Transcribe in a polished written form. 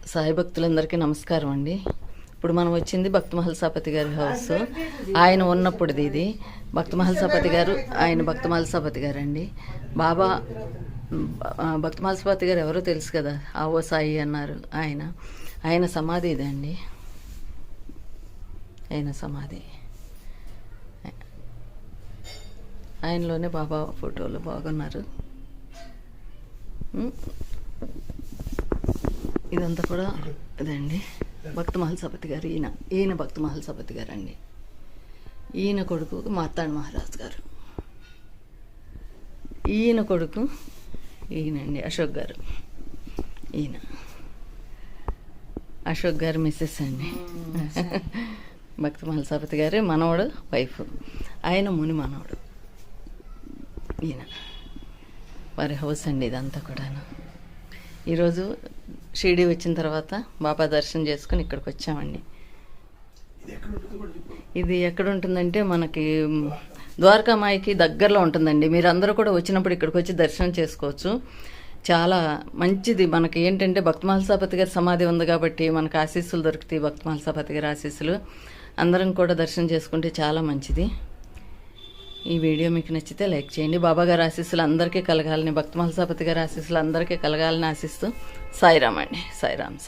సాయి భక్తులందరికీ నమస్కారం అండి. ఇప్పుడు మనం వచ్చింది భక్త మహల్సాపతి గారి హౌస్. ఆయన ఉన్నప్పుడుది ఇది. భక్త మహల్సాపతి గారు, ఆయన భక్త మహల్సాపతి గారు అండి. బాబా భక్త మహల్సాపతి గారు ఎవరో తెలుసు కదా, ఆవో సాయి అన్నారు. ఆయన సమాధి ఇదండి. ఆయన సమాధి, ఆయనలోనే బాబా ఫోటోలు బాగున్నారు. ఇదంతా కూడా ఇదండి భక్త మహల్సాపతి గారు. ఈయన భక్త మహల్సాపతి గారు అండి. ఈయన కొడుకు మార్తాండ మహారాజ్ గారు. ఈయన కొడుకు ఈయనండి అశోక్ గారు. ఈయన అశోక్ గారు మిస్సెస్ అండి. భక్త మహల్సాపతి గారు మనవడు, వైఫ్. ఆయన ముని మనవడు. ఈయన వారి హౌస్ అండి ఇదంతా కూడాను. ఈరోజు షిరిడి వచ్చిన తర్వాత బాబా దర్శనం చేసుకుని ఇక్కడికి వచ్చామండి. ఇది ఎక్కడ ఉంటుందంటే మనకి ద్వారకామాయికి దగ్గరలో ఉంటుందండి. మీరు అందరూ కూడా వచ్చినప్పుడు ఇక్కడికి వచ్చి దర్శనం చేసుకోవచ్చు. చాలా మంచిది. మనకి ఏంటంటే భక్త మహల్సాపతి గారి సమాధి ఉంది కాబట్టి మనకు ఆశీస్సులు దొరుకుతాయి. భక్త మహల్సాపతి గారి ఆశీస్సులు అందరం కూడా దర్శనం చేసుకుంటే చాలా మంచిది. ఈ వీడియో మీకు నచ్చితే లైక్ చేయండి. బాబా గారి ఆశీస్సులు అందరికీ కలగాలని, భక్త మహల్సాపతి గారి ఆశీస్సులు అందరికీ కలగాలని ఆశిస్తూ సాయిరామ్ అండి. సాయిరామ్.